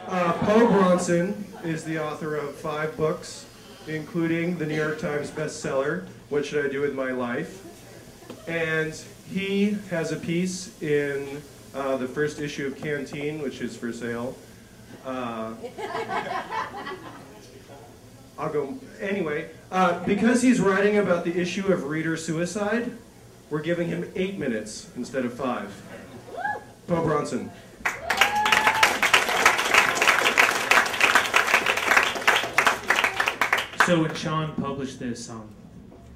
Po-Bronson is the author of 5 books, including the New York Times bestseller, What Should I Do With My Life? And he has a piece in the first issue of Canteen, which is for sale. I'll go, anyway, because he's writing about the issue of reader suicide, we're giving him 8 minutes instead of 5. Po-Bronson. So when Sean published this,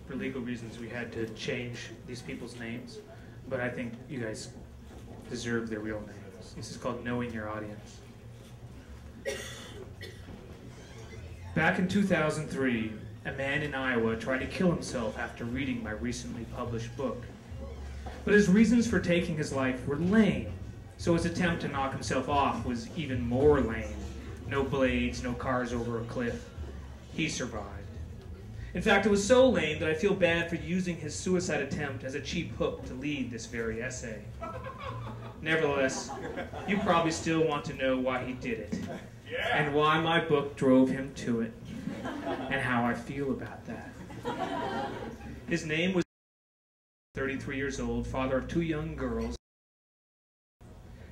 for legal reasons, we had to change these people's names, but I think you guys deserve their real names. This is called Knowing Your Audience. Back in 2003, a man in Iowa tried to kill himself after reading my recently published book. But his reasons for taking his life were lame, so his attempt to knock himself off was even more lame. No blades, no cars over a cliff. He survived. In fact, it was so lame that I feel bad for using his suicide attempt as a cheap hook to lead this very essay. Nevertheless, you probably still want to know why he did it, and why my book drove him to it, and how I feel about that. His name was 33 years old, father of 2 young girls.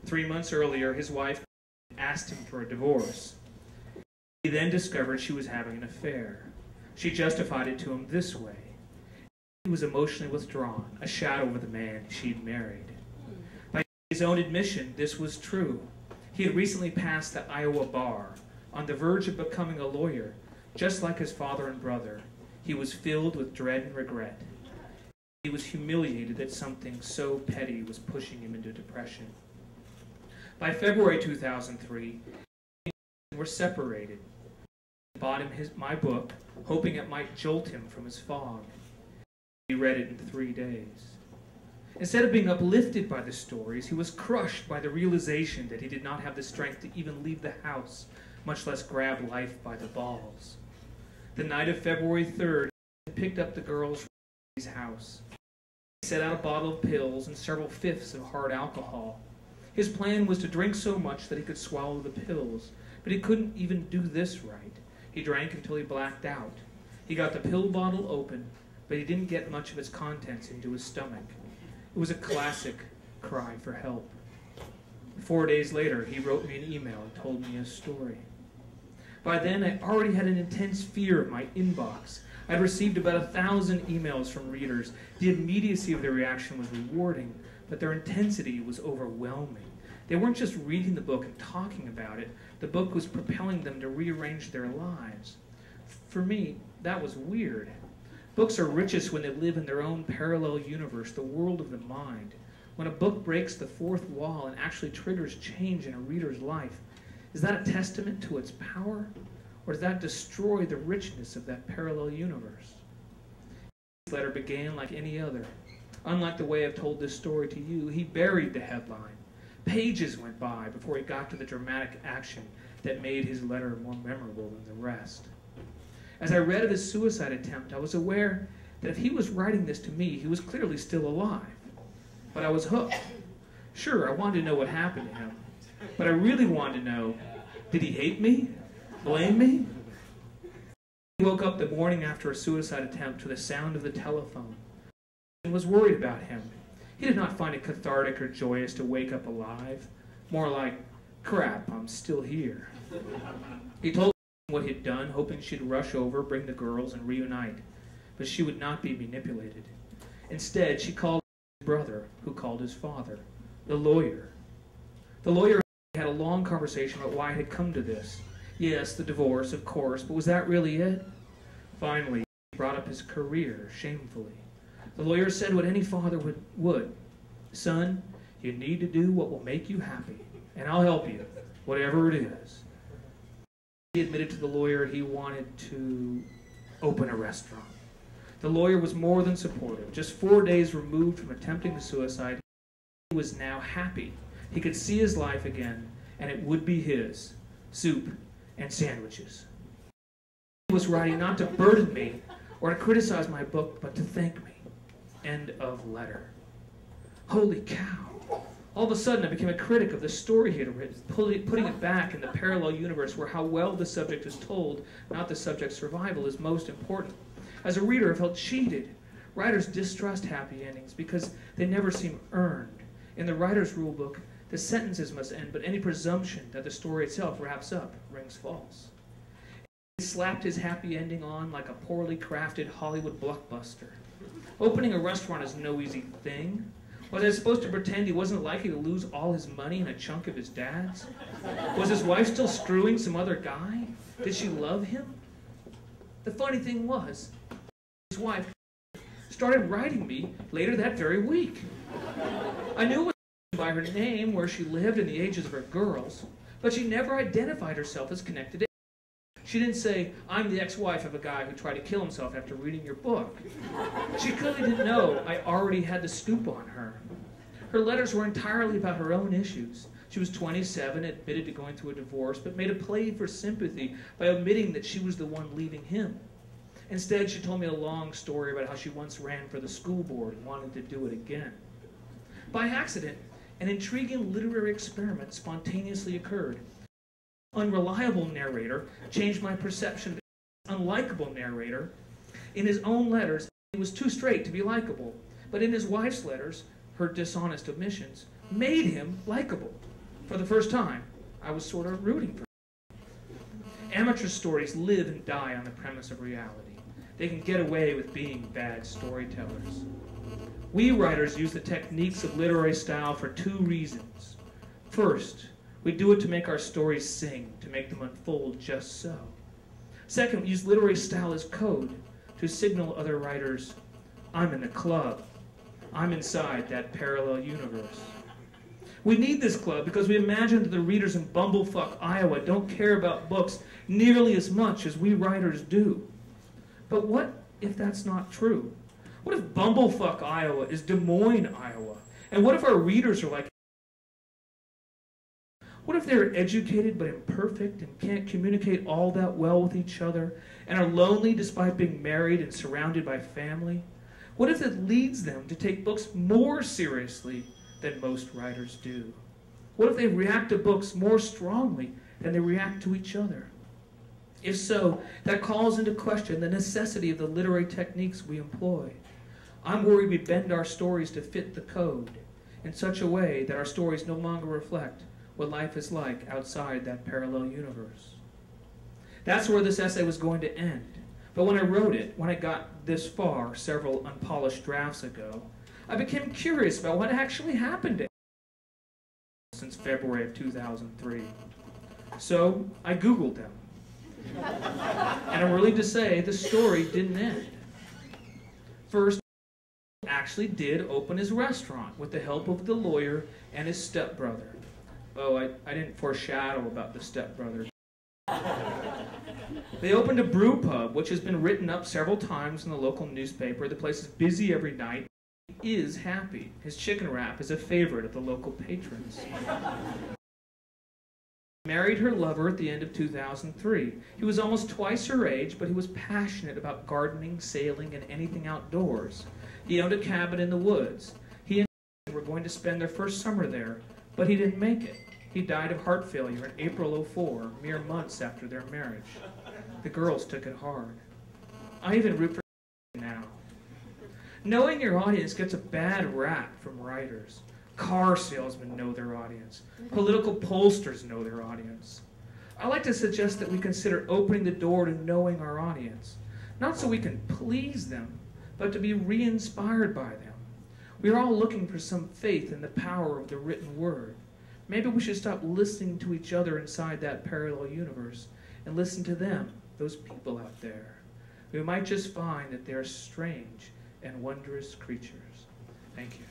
3 months earlier, his wife asked him for a divorce. He then discovered she was having an affair. She justified it to him this way. He was emotionally withdrawn, a shadow of the man she'd married. By his own admission, this was true. He had recently passed the Iowa bar, on the verge of becoming a lawyer. Just like his father and brother, he was filled with dread and regret. He was humiliated that something so petty was pushing him into depression. By February 2003, they were separated. He bought him my book, hoping it might jolt him from his fog. He read it in 3 days. Instead of being uplifted by the stories, he was crushed by the realization that he did not have the strength to even leave the house, much less grab life by the balls. The night of February 3rd, he picked up the girls from his house. He set out a bottle of pills and several fifths of hard alcohol. His plan was to drink so much that he could swallow the pills, but he couldn't even do this right. He drank until he blacked out. He got the pill bottle open, but he didn't get much of its contents into his stomach. It was a classic cry for help. 4 days later, he wrote me an email and told me his story. By then, I already had an intense fear of my inbox. I'd received about 1,000 emails from readers. The immediacy of their reaction was rewarding, but their intensity was overwhelming. They weren't just reading the book and talking about it. The book was propelling them to rearrange their lives. For me, that was weird. Books are richest when they live in their own parallel universe, the world of the mind. When a book breaks the fourth wall and actually triggers change in a reader's life, is that a testament to its power, or does that destroy the richness of that parallel universe? This letter began like any other. Unlike the way I've told this story to you, he buried the headline. Pages went by before he got to the dramatic action that made his letter more memorable than the rest. As I read of his suicide attempt, I was aware that if he was writing this to me, he was clearly still alive. But I was hooked. Sure, I wanted to know what happened to him, but I really wanted to know, did he hate me? Blame me? He woke up the morning after a suicide attempt to the sound of the telephone and was worried about him. He did not find it cathartic or joyous to wake up alive. More like, crap, I'm still here. He told me what he'd done, hoping she'd rush over, bring the girls, and reunite. But she would not be manipulated. Instead, she called his brother, who called his father, the lawyer. The lawyer had a long conversation about why it had come to this. Yes, the divorce, of course, but was that really it? Finally, he brought up his career, shamefully. The lawyer said what any father would. Son, you need to do what will make you happy, and I'll help you, whatever it is. He admitted to the lawyer he wanted to open a restaurant. The lawyer was more than supportive. Just 4 days removed from attempting suicide, he was now happy. He could see his life again, and it would be his. Soup and sandwiches. He was writing not to burden me or to criticize my book, but to thank me. End of letter. Holy cow. All of a sudden, I became a critic of the story he had written, putting it back in the parallel universe where how well the subject is told, not the subject's survival, is most important. As a reader, I felt cheated. Writers distrust happy endings because they never seem earned. In the writer's rule book, the sentences must end, but any presumption that the story itself wraps up rings false. He slapped his happy ending on like a poorly crafted Hollywood blockbuster. Opening a restaurant is no easy thing. Was I supposed to pretend he wasn't likely to lose all his money and a chunk of his dad's? Was his wife still screwing some other guy? Did she love him? The funny thing was, his wife started writing me later that very week. I knew it was by her name, where she lived, and the ages of her girls, but she never identified herself as connected to. She didn't say, "I'm the ex-wife of a guy who tried to kill himself after reading your book." She clearly didn't know I already had the scoop on her. Her letters were entirely about her own issues. She was 27, admitted to going through a divorce, but made a plea for sympathy by admitting that she was the one leaving him. Instead, she told me a long story about how she once ran for the school board and wanted to do it again. By accident, an intriguing literary experiment spontaneously occurred. Unreliable narrator changed my perception of the unlikable narrator. In his own letters, he was too straight to be likable, but in his wife's letters, her dishonest omissions made him likable. For the first time, I was sort of rooting for him. Amateur stories live and die on the premise of reality. They can get away with being bad storytellers. We writers use the techniques of literary style for two reasons. First, we do it to make our stories sing, to make them unfold just so. Second, we use literary style as code to signal other writers, I'm in the club. I'm inside that parallel universe. We need this club because we imagine that the readers in bumblefuck Iowa don't care about books nearly as much as we writers do. But what if that's not true? What if bumblefuck Iowa is Des Moines, Iowa? And what if our readers are like, what if they're educated but imperfect and can't communicate all that well with each other and are lonely despite being married and surrounded by family? What if it leads them to take books more seriously than most writers do? What if they react to books more strongly than they react to each other? If so, that calls into question the necessity of the literary techniques we employ. I'm worried we bend our stories to fit the code in such a way that our stories no longer reflect what life is like outside that parallel universe. That's where this essay was going to end. But when I wrote it, when I got this far several unpolished drafts ago, I became curious about what actually happened to it since February of 2003. So I Googled them. And I'm relieved to say the story didn't end. First, he actually did open his restaurant with the help of the lawyer and his stepbrother. Oh, I didn't foreshadow about the stepbrother. They opened a brew pub, which has been written up several times in the local newspaper. The place is busy every night. He is happy. His chicken wrap is a favorite of the local patrons. Married her lover at the end of 2003. He was almost twice her age, but he was passionate about gardening, sailing, and anything outdoors. He owned a cabin in the woods. He and she were going to spend their first summer there, but he didn't make it. He died of heart failure in April '04, mere months after their marriage. The girls took it hard. I even root for now. Knowing your audience gets a bad rap from writers. Car salesmen know their audience. Political pollsters know their audience. I like to suggest that we consider opening the door to knowing our audience, not so we can please them, but to be re-inspired by them. We are all looking for some faith in the power of the written word. Maybe we should stop listening to each other inside that parallel universe and listen to them, those people out there. We might just find that they're strange and wondrous creatures. Thank you.